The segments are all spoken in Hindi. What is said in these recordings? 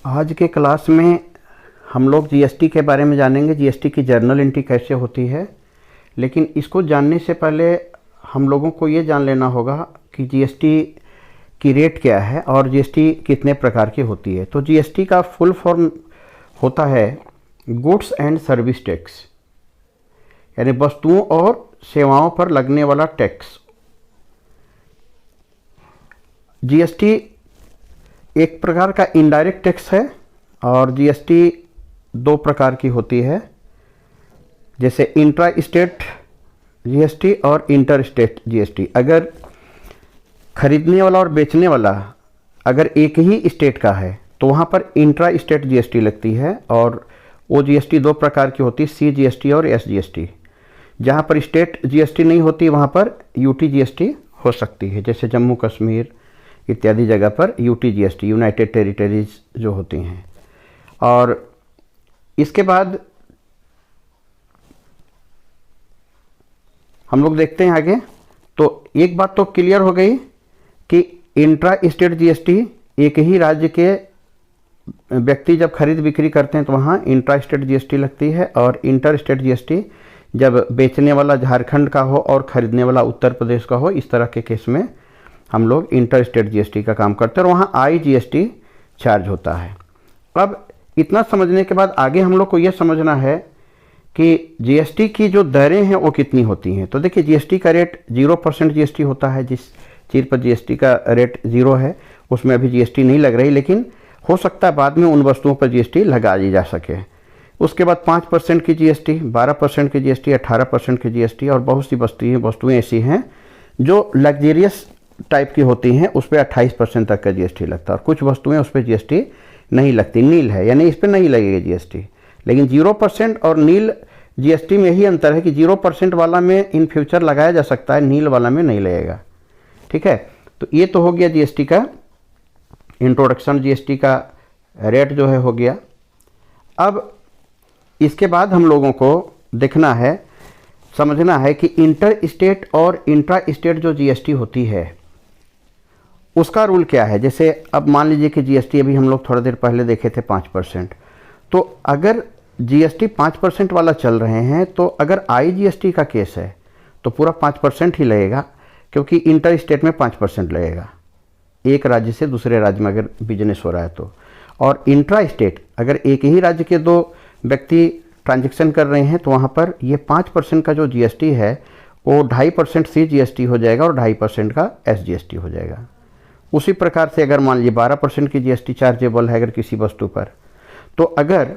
आज के क्लास में हम लोग जीएसटी के बारे में जानेंगे, जीएसटी की जर्नल एंट्री कैसे होती है। लेकिन इसको जानने से पहले हम लोगों को ये जान लेना होगा कि जीएसटी की रेट क्या है और जीएसटी कितने प्रकार की होती है। तो जीएसटी का फुल फॉर्म होता है गुड्स एंड सर्विस टैक्स, यानी वस्तुओं और सेवाओं पर लगने वाला टैक्स। जीएसटी एक प्रकार का इनडायरेक्ट टैक्स है और जीएसटी दो प्रकार की होती है, जैसे इंट्रा स्टेट जीएसटी और इंटर स्टेट जीएसटी। अगर खरीदने वाला और बेचने वाला अगर एक ही स्टेट का है तो वहाँ पर इंट्रा स्टेट जीएसटी लगती है, और वो जीएसटी दो प्रकार की होती है, सी जीएसटी और एस जीएसटी। जहाँ पर स्टेट जीएसटी नहीं होती वहाँ पर यूटी जीएसटी हो सकती है, जैसे जम्मू कश्मीर इत्यादि जगह पर यूटी जीएसटी, यूनाइटेड टेरिटरीज जो होती हैं। और इसके बाद हम लोग देखते हैं आगे। तो एक बात तो क्लियर हो गई कि इंट्रा स्टेट जीएसटी एक ही राज्य के व्यक्ति जब खरीद बिक्री करते हैं तो वहाँ इंट्रा स्टेट जीएसटी लगती है, और इंटर स्टेट जीएसटी जब बेचने वाला झारखंड का हो और खरीदने वाला उत्तर प्रदेश का हो, इस तरह के केस में हम लोग इंटर स्टेट जीएसटी का काम करते हैं और वहाँ आईजीएसटी चार्ज होता है। अब इतना समझने के बाद आगे हम लोग को यह समझना है कि जीएसटी की जो दरें हैं वो कितनी होती हैं। तो देखिए, जीएसटी का रेट 0% जीएसटी होता है। जिस चीज़ पर जीएसटी का रेट 0 है उसमें अभी जीएसटी नहीं लग रही, लेकिन हो सकता है बाद में उन वस्तुओं पर जीएसटी लगा दी जा सके। उसके बाद 5% की जीएसटी, 12% की जीएसटी, 18% की जीएसटी, और बहुत सी वस्तुएँ ऐसी हैं जो लग्जरियस टाइप की होती हैं, उस पर 28% तक का जीएसटी लगता है, और कुछ वस्तुएं उस पर जीएसटी नहीं लगती, नील है, यानी इस पर नहीं लगेगी जीएसटी। लेकिन 0% और नील जीएसटी में यही अंतर है कि 0% वाला में इन फ्यूचर लगाया जा सकता है, नील वाला में नहीं लगेगा। ठीक है, तो ये तो हो गया जीएसटी का इंट्रोडक्शन, जीएसटी का रेट जो है हो गया। अब इसके बाद हम लोगों को देखना है, समझना है कि इंटर स्टेट और इंट्रा स्टेट जो जीएसटी होती है उसका रूल क्या है। जैसे अब मान लीजिए कि जीएसटी अभी हम लोग थोड़ा देर पहले देखे थे 5%, तो अगर जीएसटी 5% वाला चल रहे हैं तो अगर आईजीएसटी का केस है तो पूरा 5% ही लगेगा, क्योंकि इंटर स्टेट में 5% लगेगा एक राज्य से दूसरे राज्य में अगर बिजनेस हो रहा है तो। और इंट्रा स्टेट अगर एक ही राज्य के दो व्यक्ति ट्रांजैक्शन कर रहे हैं तो वहाँ पर ये 5% का जो जीएसटी है वो 2.5% सी जीएसटी हो जाएगा और 2.5% का एस जीएसटी हो जाएगा। उसी प्रकार से अगर मान लीजिए 12% की जीएसटी चार्जेबल है अगर किसी वस्तु पर, तो अगर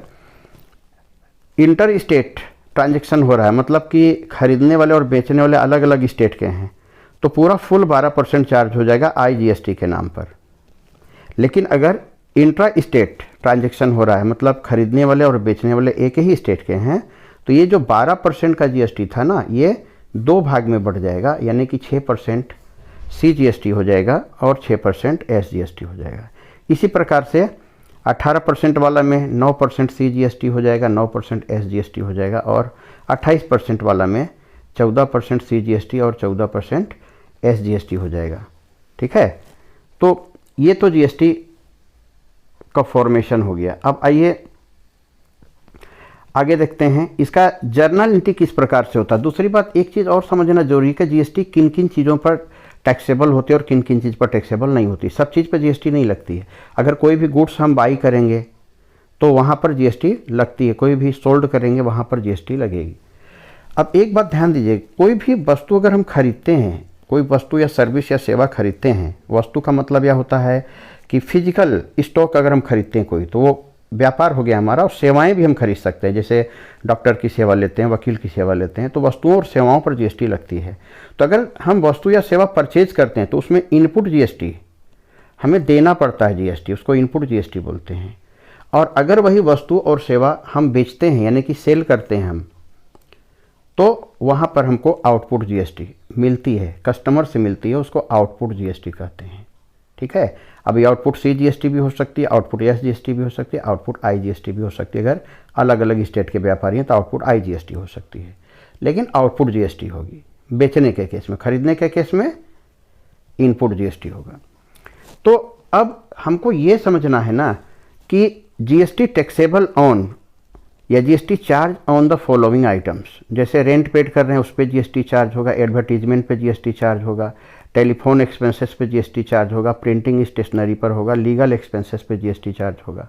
इंटर स्टेट ट्रांजैक्शन हो रहा है, मतलब कि खरीदने वाले और बेचने वाले अलग अलग स्टेट के हैं, तो पूरा फुल 12% चार्ज हो जाएगा आईजीएसटी के नाम पर। लेकिन अगर इंट्रा स्टेट ट्रांजैक्शन हो रहा है, मतलब खरीदने वाले और बेचने वाले एक ही स्टेट के हैं, तो ये जो 12% का जीएसटी था ना, ये दो भाग में बढ़ जाएगा, यानी कि 6% सी जीएसटी हो जाएगा और 6% एस जीएसटी हो जाएगा। इसी प्रकार से 18% वाला में 9% सी जीएसटी हो जाएगा, 9% एस जीएसटी हो जाएगा, और 28% वाला में 14% सी जीएसटी और 14% एस जीएसटी हो जाएगा। ठीक है, तो ये तो जीएसटी का फॉर्मेशन हो गया। अब आइए आगे देखते हैं इसका जर्नल एंट्री किस प्रकार से होता है। दूसरी बात, एक चीज़ और समझना जरूरी है कि जीएसटी किन किन चीज़ों पर टैक्सेबल होती है और किन किन चीज़ पर टैक्सेबल नहीं होती। सब चीज़ पर जीएसटी नहीं लगती है। अगर कोई भी गुड्स हम बाई करेंगे तो वहाँ पर जीएसटी लगती है, कोई भी सोल्ड करेंगे वहाँ पर जीएसटी लगेगी। अब एक बात ध्यान दीजिए, कोई भी वस्तु अगर हम खरीदते हैं, कोई वस्तु या सर्विस या सेवा खरीदते हैं, वस्तु का मतलब यह होता है कि फिजिकल स्टॉक अगर हम खरीदते हैं कोई, तो वो व्यापार हो गया हमारा। और सेवाएं भी हम खरीद सकते हैं, जैसे डॉक्टर की सेवा लेते हैं, वकील की सेवा लेते हैं, तो वस्तुओं और सेवाओं पर जीएसटी लगती है। तो अगर हम वस्तु या सेवा परचेज करते हैं तो उसमें इनपुट जीएसटी हमें देना पड़ता है, जीएसटी, उसको इनपुट जीएसटी बोलते हैं। और अगर वही वस्तु और सेवा हम बेचते हैं, यानी कि सेल करते हैं हम, तो वहाँ पर हमको आउटपुट जीएसटी मिलती है, कस्टमर से मिलती है, उसको आउटपुट जीएसटी कहते हैं। ठीक है, अभी आउटपुट सी जीएसटी भी हो सकती है, आउटपुट एस जीएसटी भी हो सकती है, आउटपुट आई जीएसटी भी हो सकती है। अगर अलग अलग स्टेट के व्यापारी हैं तो आउटपुट आई जीएसटी हो सकती है, लेकिन आउटपुट जीएसटी होगी बेचने के केस में। खरीदने के केस में इनपुट जीएसटी होगा। तो अब हमको ये समझना है ना कि जीएसटी टैक्सेबल ऑन या GST charge on the following items, जैसे रेंट पेड कर रहे हैं उस पर जीएसटी चार्ज होगा, एडवर्टीजमेंट पे जीएसटी चार्ज होगा, टेलीफोन एक्सपेंसेस पे जीएसटी चार्ज होगा, प्रिंटिंग स्टेशनरी पर होगा, लीगल एक्सपेंसेस पे जीएसटी चार्ज होगा।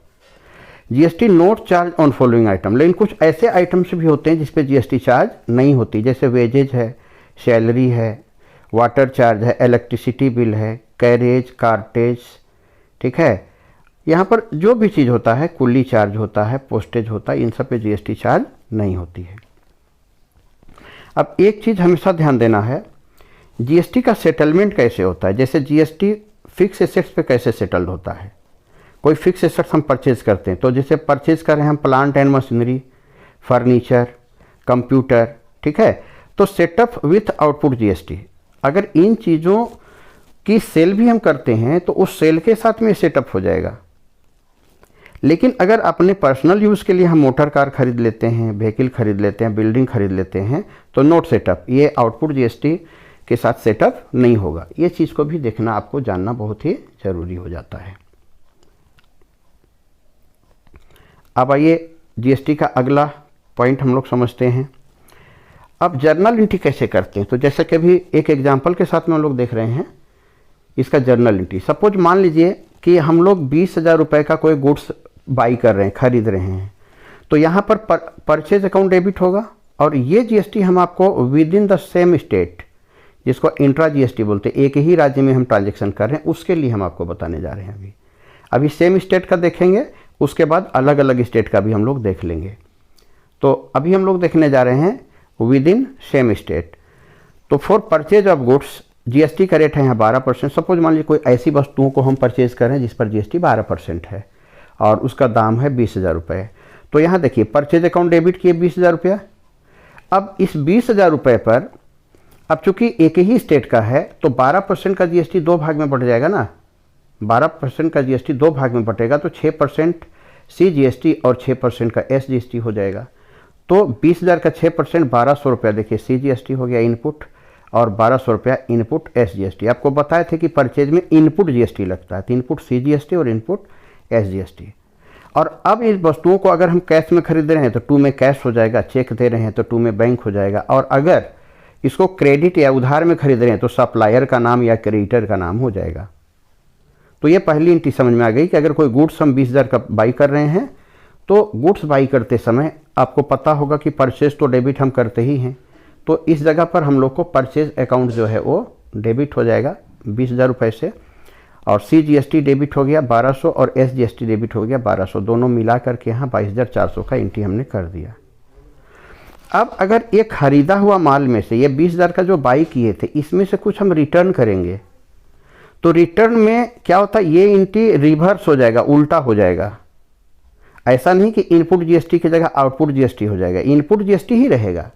GST note charge on following item, लेकिन कुछ ऐसे आइटम्स भी होते हैं जिस पे जीएसटी चार्ज नहीं होती, जैसे वेजेज है, सैलरी है, वाटर चार्ज है, इलेक्ट्रिसिटी बिल है, कैरेज, कार्टेज, ठीक है। यहाँ पर जो भी चीज़ होता है, कुल्ली चार्ज होता है, पोस्टेज होता है, इन सब पे जीएसटी चार्ज नहीं होती है। अब एक चीज़ हमेशा ध्यान देना है, जीएसटी का सेटलमेंट कैसे होता है। जैसे जीएसटी फिक्स एसेट्स पे कैसे सेटल्ड होता है, कोई फिक्स एसेट्स हम परचेज करते हैं, तो जैसे परचेज कर रहे हैं हम plant and machinery, furniture, computer, ठीक है, तो सेटअप विथ आउटपुट जीएसटी। अगर इन चीज़ों की सेल भी हम करते हैं तो उस सेल के साथ में सेटअप हो जाएगा। लेकिन अगर अपने पर्सनल यूज़ के लिए हम मोटर कार खरीद लेते हैं, व्हीकल खरीद लेते हैं, बिल्डिंग खरीद लेते हैं, तो नोट सेटअप, ये आउटपुट जीएसटी के साथ सेटअप नहीं होगा। ये चीज़ को भी देखना, आपको जानना बहुत ही ज़रूरी हो जाता है। अब आइए जीएसटी का अगला पॉइंट हम लोग समझते हैं। अब जर्नल एंट्री कैसे करते हैं, तो जैसे कि अभी एक एग्जांपल के साथ में हम लोग देख रहे हैं इसका जर्नल एंट्री। सपोज मान लीजिए कि हम लोग 20,000 रुपये का कोई गुड्स बाई कर रहे हैं, खरीद रहे हैं, तो यहाँ पर परचेज अकाउंट डेबिट होगा और ये जीएसटी हम आपको with in the same state, जिसको इंट्रा जीएसटी बोलते हैं, एक ही राज्य में हम ट्रांजेक्शन कर रहे हैं, उसके लिए हम आपको बताने जा रहे हैं। अभी सेम स्टेट का देखेंगे, उसके बाद अलग अलग स्टेट का भी हम लोग देख लेंगे। तो अभी हम लोग देखने जा रहे हैं विद इन सेम स्टेट। तो for purchase of goods GST का रेट है यहाँ 12%। सपोज मान लीजिए कोई ऐसी वस्तुओं को हम परचेज कर रहे हैं जिस पर जीएसटी 12% है और उसका दाम है 20,000 रुपये। तो यहाँ देखिए परचेज अकाउंट डेबिट किए 20,000 रुपया। अब इस 20,000 रुपये पर अब चूंकि एक ही स्टेट का है तो 12% का जीएसटी दो भाग में बट जाएगा ना, 12% का जीएसटी दो भाग में बटेगा, तो 6% सीजीएसटी और 6% का एसजीएसटी हो जाएगा। तो 20,000 का 6% 1,200 रुपया, देखिए सीजीएसटी हो गया इनपुट और 1,200 रुपया इनपुट एसजीएसटी। आपको बताए थे कि परचेज में इनपुट जीएसटी लगता है, तो इनपुट सीजीएसटी और इनपुट एसजीएसटी। और अब इस वस्तुओं को अगर हम कैश में खरीद रहे हैं तो 2 में कैश हो जाएगा, चेक दे रहे हैं तो 2 में बैंक हो जाएगा, और अगर इसको क्रेडिट या उधार में खरीद रहे हैं तो सप्लायर का नाम या क्रेडिटर का नाम हो जाएगा। तो ये पहली एंट्री समझ में आ गई कि अगर कोई गुड्स हम 20,000 का बाई कर रहे हैं तो गुड्स बाई करते समय आपको पता होगा कि परचेज तो डेबिट हम करते ही हैं, तो इस जगह पर हम लोग को परचेज अकाउंट जो है वो डेबिट हो जाएगा 20,000 रुपये से, और सीजीएसटी डेबिट हो गया 1,200 और एसजीएसटी डेबिट हो गया 1,200, दोनों मिला करके यहाँ 22,400 का एंट्री हमने कर दिया। अब अगर ये खरीदा हुआ माल में से ये 20,000 का जो बाई किए थे इसमें से कुछ हम रिटर्न करेंगे, तो रिटर्न में क्या होता है, ये एंट्री रिवर्स हो जाएगा, उल्टा हो जाएगा। ऐसा नहीं कि इनपुट जीएसटी की जगह आउटपुट जीएसटी हो जाएगा, इनपुट जीएसटी ही रहेगा,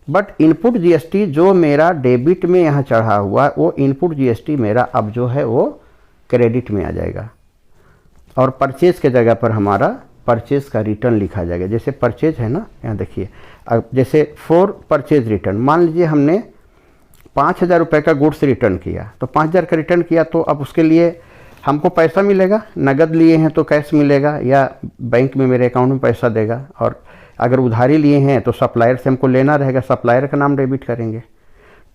बट इनपुट जीएसटी जो मेरा डेबिट में यहाँ चढ़ा हुआ वो इनपुट जीएसटी मेरा अब जो है वो क्रेडिट में आ जाएगा, और परचेज के जगह पर हमारा परचेज का रिटर्न लिखा जाएगा। जैसे परचेज है ना, यहाँ देखिए, अब जैसे फॉर परचेज रिटर्न, मान लीजिए हमने 5,000 रुपये का गुड्स रिटर्न किया, तो 5,000 का रिटर्न किया तो अब उसके लिए हमको पैसा मिलेगा, नगद लिए हैं तो कैश मिलेगा या बैंक में मेरे अकाउंट में पैसा देगा, और अगर उधारी लिए हैं तो सप्लायर से हमको लेना रहेगा, सप्लायर का नाम डेबिट करेंगे।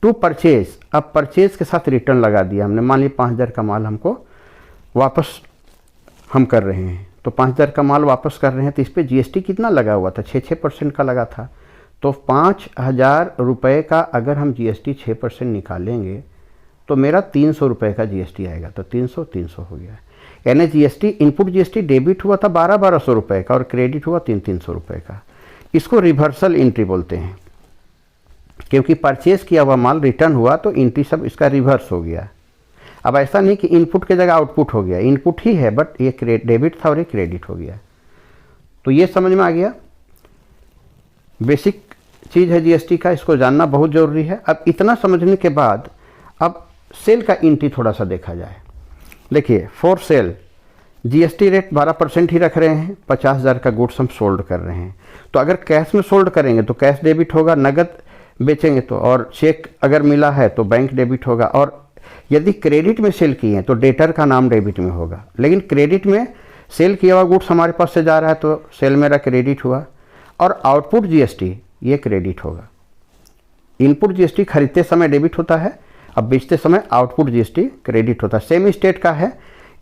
टू परचेज, अब परचेज के साथ रिटर्न लगा दिया हमने, मान लीजिए 5,000 का माल हमको वापस हम कर रहे हैं, तो 5,000 का माल वापस कर रहे हैं, तो इस पर जीएसटी कितना लगा हुआ था, 6% का लगा था। तो 5,000 रुपये का अगर हम जीएसटी 6% निकालेंगे तो मेरा 300 रुपये का जीएसटी आएगा, तो 300 हो गया। यानी जीएसटी इनपुट जीएसटी डेबिट हुआ था 1,200 रुपये का और क्रेडिट हुआ 300 रुपये का। इसको रिवर्सल एंट्री बोलते हैं, क्योंकि परचेज किया हुआ माल रिटर्न हुआ तो एंट्री सब इसका रिवर्स हो गया। अब ऐसा नहीं कि इनपुट के जगह आउटपुट हो गया, इनपुट ही है बट ये डेबिट था और ये क्रेडिट हो गया। तो ये समझ में आ गया, बेसिक चीज़ है जीएसटी का, इसको जानना बहुत ज़रूरी है। अब इतना समझने के बाद अब सेल का एंट्री थोड़ा सा देखा जाए। देखिए फॉर सेल जीएसटी रेट 12% ही रख रहे हैं, 50,000 का गुड्स हम सोल्ड कर रहे हैं, तो अगर कैश में सोल्ड करेंगे तो कैश डेबिट होगा, नगद बेचेंगे तो, और चेक अगर मिला है तो बैंक डेबिट होगा, और यदि क्रेडिट में सेल किए हैं तो डेटर का नाम डेबिट में होगा। लेकिन क्रेडिट में सेल किया हुआ गुड्स हमारे पास से जा रहा है तो सेल मेरा क्रेडिट हुआ, और आउटपुट जीएसटी ये क्रेडिट होगा। इनपुट जीएसटी खरीदते समय डेबिट होता है, अब बेचते समय आउटपुट जीएसटी क्रेडिट होता है। सेम स्टेट का है,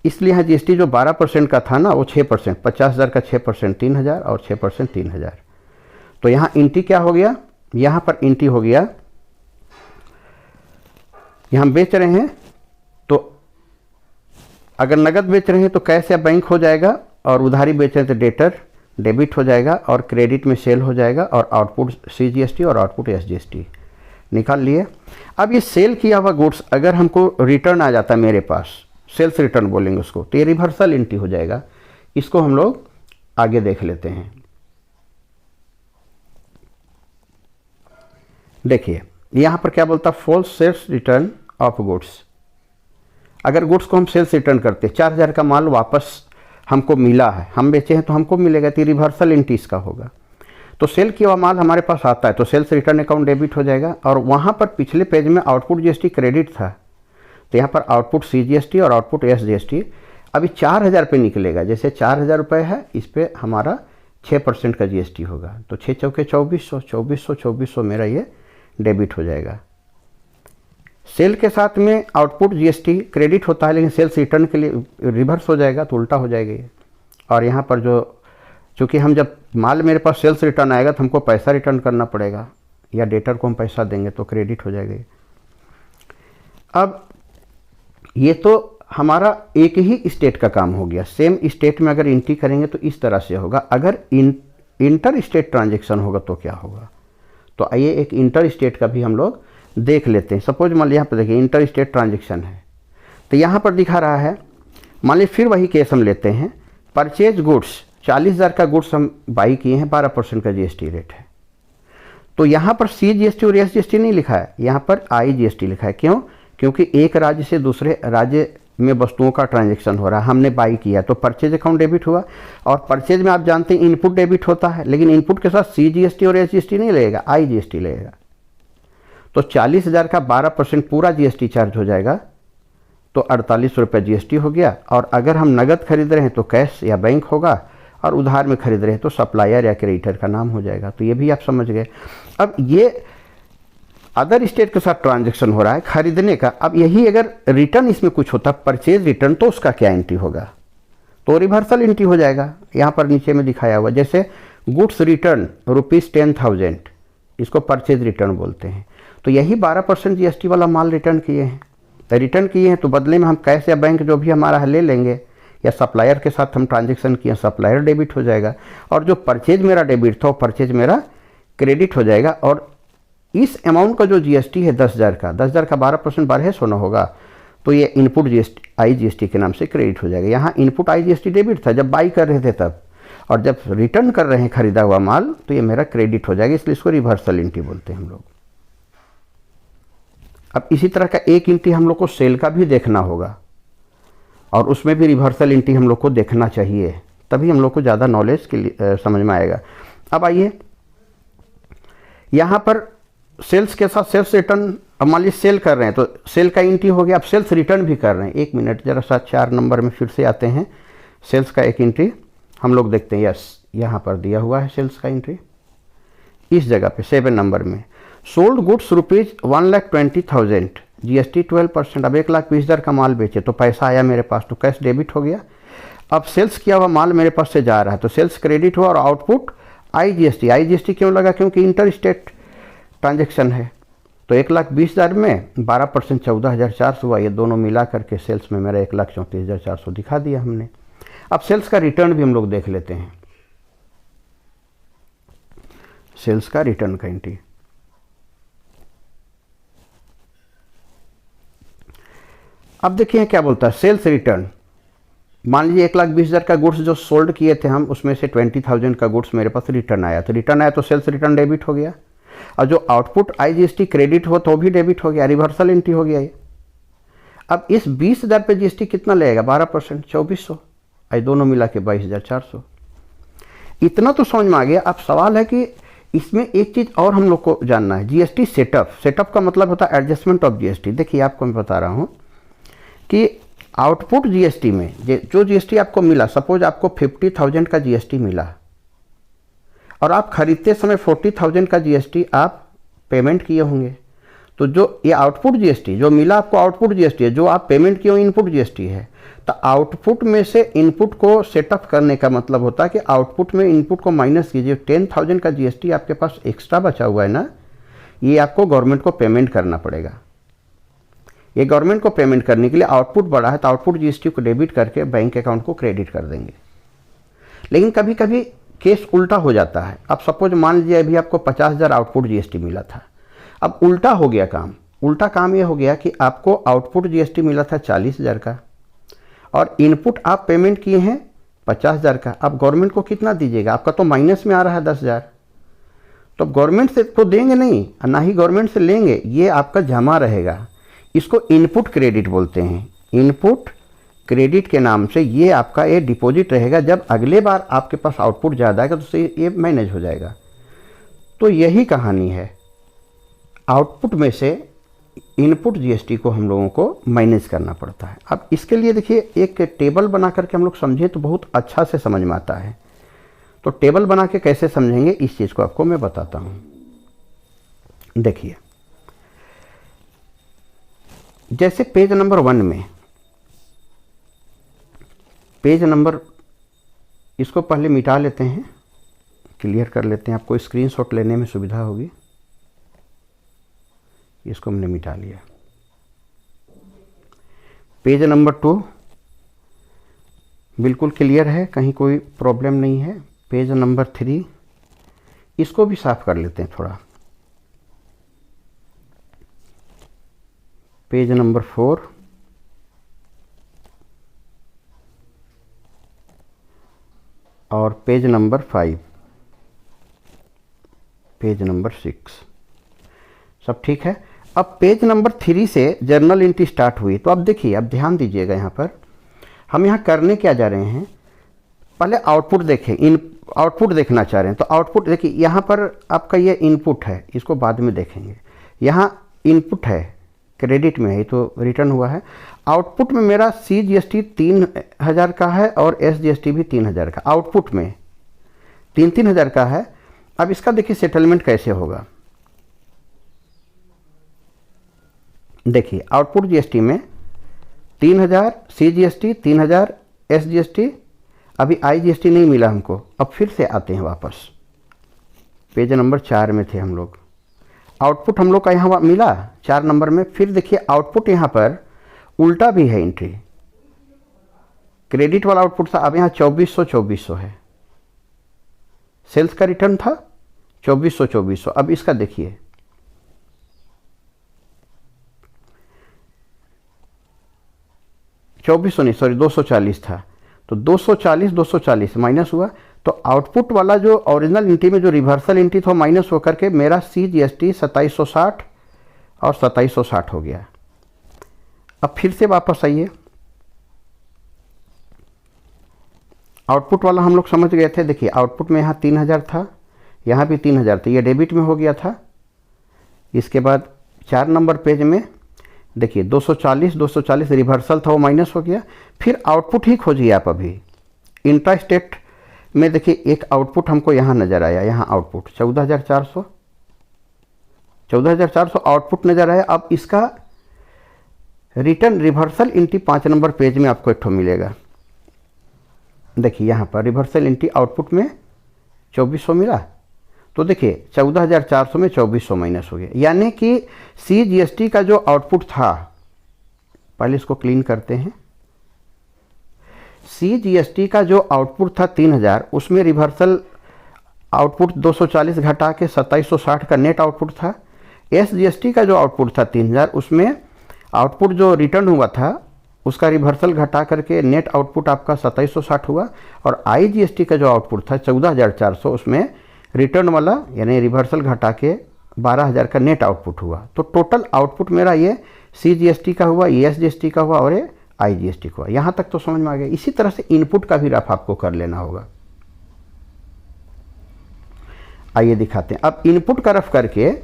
इसलिए यहाँ जीएसटी जो 12% का था ना वो 6%, 50,000 का 6% 3,000 और 6% 3,000। तो यहाँ इंटी क्या हो गया, यहाँ पर इंटी हो गया, यहाँ बेच रहे हैं तो अगर नगद बेच रहे हैं तो कैश या बैंक हो जाएगा, और उधारी बेच रहे हैं तो डेटर डेबिट हो जाएगा, और क्रेडिट में सेल हो जाएगा, और आउटपुट सीजीएसटी और आउटपुट एसजीएसटी निकाल लिए। अब ये सेल किया हुआ गुड्स अगर हमको रिटर्न आ जाता है मेरे पास, सेल्स रिटर्न बोलेंगे उसको, तो ये रिवर्सल एंट्री हो जाएगा। इसको हम लोग आगे देख लेते हैं। देखिए यहाँ पर क्या बोलता है, false sales return of goods. अगर गुड्स को हम सेल्स रिटर्न करते, 4,000 का माल वापस हमको मिला है, हम बेचे हैं तो हमको मिलेगा, तो रिवर्सल एंट्री इसका होगा। तो सेल किया हुआ माल हमारे पास आता है तो सेल्स रिटर्न अकाउंट डेबिट हो जाएगा, और वहाँ पर पिछले पेज में आउटपुट जीएसटी क्रेडिट था, तो यहाँ पर आउटपुट सीजीएसटी और आउटपुट एसजीएसटी अभी 4,000 पे निकलेगा। जैसे 4,000 रुपये है, इस पर हमारा 6% का जीएसटी होगा, तो 6 चौके 2400, 2400 मेरा ये डेबिट हो जाएगा। सेल के साथ में आउटपुट जीएसटी क्रेडिट होता है, लेकिन सेल्स रिटर्न के लिए रिवर्स हो जाएगा, तो उल्टा हो जाएगा ये। और यहाँ पर जो चूँकि हम जब माल मेरे पास सेल्स रिटर्न आएगा तो हमको पैसा रिटर्न करना पड़ेगा, या डेटर को हम पैसा देंगे तो क्रेडिट हो जाएगा। अब ये तो हमारा एक ही स्टेट का काम हो गया। सेम स्टेट में अगर एंट्री करेंगे तो इस तरह से होगा। अगर इंटर स्टेट ट्रांजेक्शन होगा तो क्या होगा, तो आइए एक इंटर स्टेट का भी हम लोग देख लेते हैं। सपोज मान लीजिए यहाँ पर देखिए इंटर स्टेट ट्रांजेक्शन है, तो यहाँ पर दिखा रहा है, मान लीजिए फिर वही केस हम लेते हैं, परचेज गुड्स 40,000 का गुड्स हम बाई किए हैं, 12% का जीएसटी रेट है। तो यहाँ पर सीजीएसटी और एसजीएसटी नहीं लिखा है, यहाँ पर आईजीएसटी लिखा है। क्यों? क्योंकि एक राज्य से दूसरे राज्य में वस्तुओं का ट्रांजैक्शन हो रहा है, हमने बाई किया तो परचेज अकाउंट डेबिट हुआ, और परचेज में आप जानते हैं इनपुट डेबिट होता है, लेकिन इनपुट के साथ सीजीएसटी और एसजीएसटी नहीं लगेगा, आईजीएसटी लगेगा। तो 40,000 का 12% पूरा जीएसटी चार्ज हो जाएगा, तो 48 रुपये जीएसटी हो गया। और अगर हम नगद खरीद रहे हैं तो कैश या बैंक होगा, और उधार में खरीद रहे हैं तो सप्लायर या क्रेडिटर का नाम हो जाएगा। तो ये भी आप समझ गए। अब ये अदर स्टेट के साथ ट्रांजैक्शन हो रहा है खरीदने का। अब यही अगर रिटर्न इसमें कुछ होता, परचेज रिटर्न, तो उसका क्या एंट्री होगा, तो रिवर्सल एंट्री हो जाएगा। यहाँ पर नीचे में दिखाया हुआ, जैसे गुड्स रिटर्न ₹10,000, इसको परचेज रिटर्न बोलते हैं। तो यही 12% जीएसटी वाला माल रिटर्न किए हैं, रिटर्न किए हैं, तो बदले में हम कैश या बैंक जो भी हमारा है ले लेंगे, या सप्लायर के साथ हम ट्रांजैक्शन किए, सप्लायर डेबिट हो जाएगा, और जो परचेज मेरा डेबिट था वो परचेज मेरा क्रेडिट हो जाएगा। और इस अमाउंट का जो जीएसटी है 10,000 का, 10,000 का 12% 1200 होगा, तो ये इनपुट जीएसटी आईजीएसटी के नाम से क्रेडिट हो जाएगा। यहाँ इनपुट आईजीएसटी डेबिट था जब बाई कर रहे थे तब, और जब रिटर्न कर रहे हैं खरीदा हुआ माल तो ये मेरा क्रेडिट हो जाएगा, इसलिए इसको रिवर्सल एंट्री बोलते हैं हम लोग। अब इसी तरह का एक एंट्री हम लोग को सेल का भी देखना होगा, और उसमें भी रिवर्सल एंट्री हम लोग को देखना चाहिए, तभी हम लोग को ज़्यादा नॉलेज के लिए समझ में आएगा। अब आइए यहाँ पर सेल्स के साथ सेल्स रिटर्न, अब मान लीजिए सेल कर रहे हैं तो सेल का एंट्री हो गया, अब सेल्स रिटर्न भी कर रहे हैं। एक मिनट जरा सा 4 नंबर में फिर से आते हैं, सेल्स का एक एंट्री हम लोग देखते हैं। यस, यहाँ पर दिया हुआ है सेल्स का एंट्री, इस जगह पे 7 नंबर में, सोल्ड गुड्स ₹1,20,000, जीएसटी 12%। अब 1,20,000 का माल बेचे तो पैसा आया मेरे पास, तो कैश डेबिट हो गया। अब सेल्स किया हुआ माल मेरे पास से जा रहा है तो सेल्स क्रेडिट हुआ, और आउटपुट आईजीएसटी। आईजीएसटी क्यों लगा? क्योंकि इंटर स्टेट ट्रांजैक्शन है। तो 1,20,000 में 12% 14,400 हुआ, ये दोनों मिला करके सेल्स में मेरा 1,34,400 दिखा दिया हमने। अब सेल्स का रिटर्न भी हम लोग देख लेते हैं, सेल्स का रिटर्न का एंट्री। अब देखिए क्या बोलता है सेल्स रिटर्न। मान लीजिए 1,20,000 का गुड्स जो सोल्ड किए थे हम, उसमें से 20,000 का गुड्स मेरे पास रिटर्न आया, तो रिटर्न आया तो सेल्स रिटर्न डेबिट हो गया, और जो आउटपुट आईजीएसटी क्रेडिट हो तो भी डेबिट हो गया, रिवर्सल एंट्री हो गया ये। अब इस 20,000 पे जीएसटी कितना लगेगा? 12%, 2,400, ये दोनों मिला के 22,400। इतना तो समझ में आ गया। अब सवाल है कि इसमें एक चीज़ और हम लोग को जानना है, जीएसटी सेटअप। सेटअप का मतलब होता है एडजस्टमेंट ऑफ जीएसटी। देखिए आपको मैं बता रहा हूँ कि आउटपुट जीएसटी में जो जीएसटी आपको मिला, सपोज आपको 50,000 का जीएसटी मिला और आप खरीदते समय 40,000 का जीएसटी आप पेमेंट किए होंगे, तो जो ये आउटपुट जीएसटी जो मिला आपको आउटपुट जीएसटी है, जो आप पेमेंट किए हो इनपुट जीएसटी है। तो आउटपुट में से इनपुट को सेटअप करने का मतलब होता है कि आउटपुट में इनपुट को माइनस कीजिए। 10,000 का जीएसटी आपके पास एक्स्ट्रा बचा हुआ है ना, ये आपको गवर्नमेंट को पेमेंट करना पड़ेगा। ये गवर्नमेंट को पेमेंट करने के लिए आउटपुट बढ़ा है तो आउटपुट जीएसटी को डेबिट करके बैंक अकाउंट को क्रेडिट कर देंगे। लेकिन कभी कभी केस उल्टा हो जाता है। अब सपोज मान लीजिए अभी आपको 50,000 आउटपुट जीएसटी मिला था, अब उल्टा हो गया काम। उल्टा काम ये हो गया कि आपको आउटपुट जीएसटी मिला था 40,000 का और इनपुट आप पेमेंट किए हैं 50,000 का। अब गवर्नमेंट को कितना दीजिएगा? आपका तो माइनस में आ रहा है 10,000, तो गवर्नमेंट से तो देंगे नहीं, ना ही गवर्नमेंट से लेंगे, ये आपका जमा रहेगा। इसको इनपुट क्रेडिट बोलते हैं। इनपुट क्रेडिट के नाम से ये आपका ये डिपॉजिट रहेगा। जब अगले बार आपके पास आउटपुट ज़्यादा आएगा तो ये मैनेज हो जाएगा। तो यही कहानी है, आउटपुट में से इनपुट जीएसटी को हम लोगों को मैनेज करना पड़ता है। अब इसके लिए देखिए एक टेबल बना करके हम लोग समझें तो बहुत अच्छा से समझ में आता है। तो टेबल बना के कैसे समझेंगे इस चीज़ को आपको मैं बताता हूँ। देखिए जैसे पेज नंबर 1 में, पेज नंबर, इसको पहले मिटा लेते हैं, क्लियर कर लेते हैं, आपको स्क्रीनशॉट लेने में सुविधा होगी। इसको हमने मिटा लिया। पेज नंबर 2 बिल्कुल क्लियर है, कहीं कोई प्रॉब्लम नहीं है। पेज नंबर 3 इसको भी साफ कर लेते हैं थोड़ा। पेज नंबर 4 और पेज नंबर 5, पेज नंबर 6 सब ठीक है। अब पेज नंबर 3 से जर्नल एंट्री स्टार्ट हुई। तो अब देखिए, अब ध्यान दीजिएगा, यहाँ पर हम यहाँ करने क्या जा रहे हैं, पहले आउटपुट देखें, आउटपुट देखना चाह रहे हैं। तो आउटपुट देखिए, यहाँ पर आपका ये इनपुट है, इसको बाद में देखेंगे। यहाँ इनपुट है, क्रेडिट में है, तो रिटर्न हुआ है। आउटपुट में मेरा CGST 3,000 का है और SGST भी 3,000 का, आउटपुट में 3,000 का है। अब इसका देखिए सेटलमेंट कैसे होगा। देखिए आउटपुट जीएसटी में 3,000 CGST, 3,000 SGST, अभी IGST नहीं मिला हमको। अब फिर से आते हैं वापस, पेज नंबर 4 में थे हम लोग। आउटपुट हम लोग का यहाँ मिला 4 नंबर में। फिर देखिए आउटपुट यहाँ पर उल्टा भी है एंट्री, क्रेडिट वाला आउटपुट था, अब यहाँ 2400 है। सेल्स का रिटर्न था 2400। अब इसका देखिए, चौबीस 240 था, तो 240 माइनस हुआ। तो आउटपुट वाला जो ओरिजिनल एंट्री में जो रिवर्सल एंट्री था माइनस होकर के मेरा CGST 2760 और 2760 हो गया। अब फिर से वापस आइए, आउटपुट वाला हम लोग समझ गए थे। देखिए आउटपुट में यहाँ 3,000 था, यहाँ भी 3,000 था, ये डेबिट में हो गया था। इसके बाद 4 नंबर पेज में देखिए 240 रिवर्सल था, वो माइनस हो गया। फिर आउटपुट ही खोजिए आप। अभी इंट्रा स्टेट में देखिए एक आउटपुट हमको यहाँ नज़र आया, यहाँ आउटपुट 14,400 आउटपुट नज़र आया। अब इसका return reversal entry 5 number page में आपको एक ठो मिलेगा। देखिए यहाँ पर रिवर्सल एंट्री आउटपुट में 2400 मिला, तो देखिए 14,400 में 2400 माइनस हो गया। यानी कि CGST का जो आउटपुट था, पहले इसको क्लीन करते हैं। CGST का जो आउटपुट था 3,000, उसमें रिवर्सल आउटपुट 240 घटा के 2760 का नेट आउटपुट था। SGST का जो आउटपुट था 3,000, उसमें आउटपुट जो रिटर्न हुआ था उसका रिवर्सल घटा करके नेट आउटपुट आपका 2760 हुआ। और IGST का जो आउटपुट था 14,400, उसमें रिटर्न वाला यानी रिवर्सल घटा के 12,000 का नेट आउटपुट हुआ। तो टोटल आउटपुट मेरा ये CGST का हुआ, SGST का हुआ और ये IGST का हुआ। यहाँ तक तो समझ में आ गया। इसी तरह से इनपुट का भी रफ आपको कर लेना होगा। आइए दिखाते हैं। अब इनपुट का रफ करके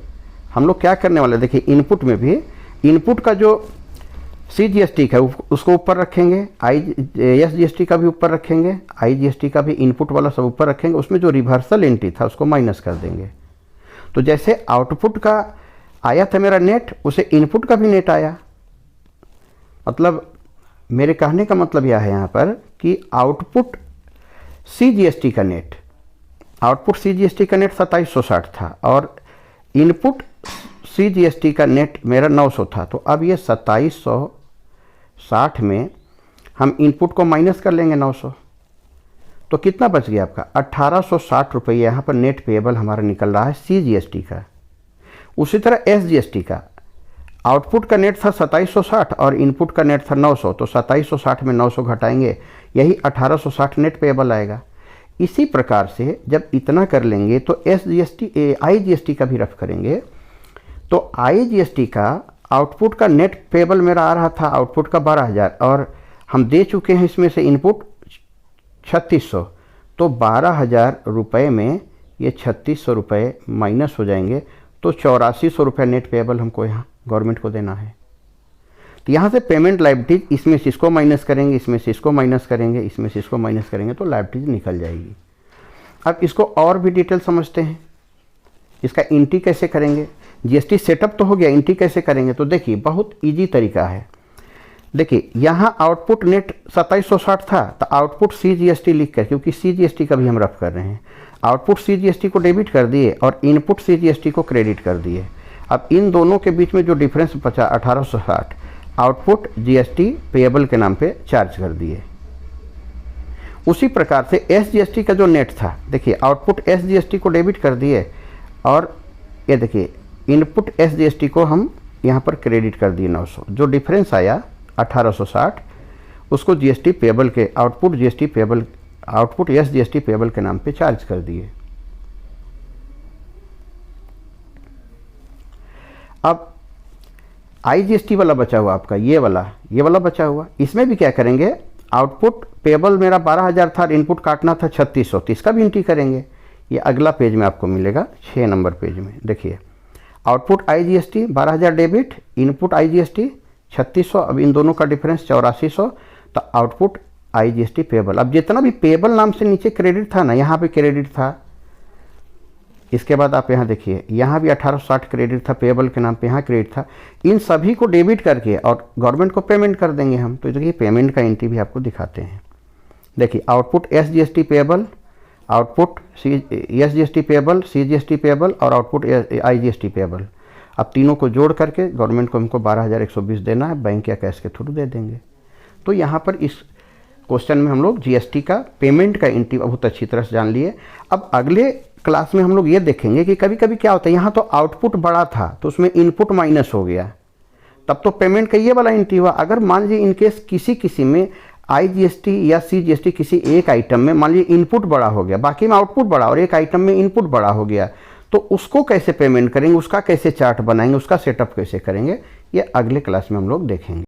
हम लोग क्या करने वाले, देखिए इनपुट में भी इनपुट का जो CGST का उसको ऊपर रखेंगे, SGST का भी ऊपर रखेंगे, IGST का भी इनपुट वाला सब ऊपर रखेंगे, उसमें जो रिवर्सल एंट्री था उसको माइनस कर देंगे। तो जैसे आउटपुट का आया था मेरा नेट, उसे इनपुट का भी नेट आया। मतलब मेरे कहने का मतलब यह है यहाँ पर कि आउटपुट CGST का नेट 2760 था और इनपुट CGST का नेट मेरा 900 था। तो अब ये 2760 में हम इनपुट को माइनस कर लेंगे 900, तो कितना बच गया आपका 1860 रुपये यहाँ पर नेट पेएबल हमारा निकल रहा है CGST का। उसी तरह SGST का आउटपुट का नेट था 2760 और इनपुट का नेट था 900, तो 2760 में 900 घटाएंगे, यही 1860 नेट पेएबल आएगा। इसी प्रकार से जब इतना कर लेंगे तो IGST का भी रफ करेंगे। तो IGST का आउटपुट का नेट पेएबल मेरा आ रहा था आउटपुट का 12,000 और हम दे चुके हैं इसमें से इनपुट 3600, तो 12,000 रुपये में ये 3600 रुपये माइनस हो जाएंगे, तो 8400 रुपये नेट पेएबल हमको यहाँ गवर्नमेंट को देना है। तो यहाँ से पेमेंट लायबिलिटीज इसमें से इसको माइनस करेंगे, इसमें से इसको माइनस करेंगे, इसमें से इसको माइनस करेंगे, तो लायबिलिटीज निकल जाएगी। अब इसको और भी डिटेल समझते हैं। इसका एंट्री कैसे करेंगे? GST सेटअप तो हो गया, एंट्री कैसे करेंगे? तो देखिए बहुत इजी तरीका है। देखिए यहाँ आउटपुट नेट 2760 था, तो आउटपुट CGST लिख कर, क्योंकि CGST का भी हम रफ कर रहे हैं, आउटपुट CGST को डेबिट कर दिए और इनपुट CGST को क्रेडिट कर दिए। अब इन दोनों के बीच में जो डिफरेंस बचा 1860, आउटपुट GST पेएबल के नाम पे चार्ज कर दिए। उसी प्रकार से SGST का जो नेट था, देखिए आउटपुट SGST को डेबिट कर दिए और ये देखिए इनपुट SGST को हम यहाँ पर क्रेडिट कर दिए 900, जो डिफरेंस आया 1860 उसको GST पेएबल के आउटपुट SGST पेएबल के नाम पे चार्ज कर दिए। अब IGST वाला बचा हुआ आपका ये वाला बचा हुआ, इसमें भी क्या करेंगे? आउटपुट पेएबल मेरा 12,000 था, इनपुट काटना था 3600, तो इसका भी एंट्री करेंगे। ये अगला पेज में आपको मिलेगा 6 नंबर पेज में। देखिए output IGST 12,000 debit, input IGST 3600, अब इन दोनों का डिफरेंस 8400, तो आउटपुट IGST पेएबल। अब जितना भी पेएबल नाम से नीचे क्रेडिट था ना, यहाँ पे क्रेडिट था, इसके बाद आप यहाँ देखिए यहाँ भी 1860 क्रेडिट था पेएबल के नाम पे, यहाँ क्रेडिट था, इन सभी को डेबिट करके और गवर्नमेंट को पेमेंट कर देंगे हम। तो देखिए पेमेंट का एंट्री भी आपको दिखाते हैं। देखिए output SGST payable, output SGST payable, CGST payable और आउटपुट IGST पेएबल। अब तीनों को जोड़ करके गवर्नमेंट को हमको 12,120 देना है, बैंक या कैश के थ्रू दे देंगे। तो यहाँ पर इस क्वेश्चन में हम लोग GST का पेमेंट का एंट्री बहुत अच्छी तरह से जान लिए। अब अगले क्लास में हम लोग ये देखेंगे कि कभी कभी क्या होता है, यहाँ तो आउटपुट बड़ा था तो उसमें इनपुट माइनस हो गया, तब तो पेमेंट का ये वाला एंट्री हुआ। अगर मान लीजिए इनकेस किसी में IGST या CGST किसी एक आइटम में मान लीजिए इनपुट बड़ा हो गया, बाकी में आउटपुट बड़ा और एक आइटम में इनपुट बड़ा हो गया, तो उसको कैसे पेमेंट करेंगे, उसका कैसे चार्ट बनाएंगे, उसका सेटअप कैसे करेंगे, ये अगले क्लास में हम लोग देखेंगे।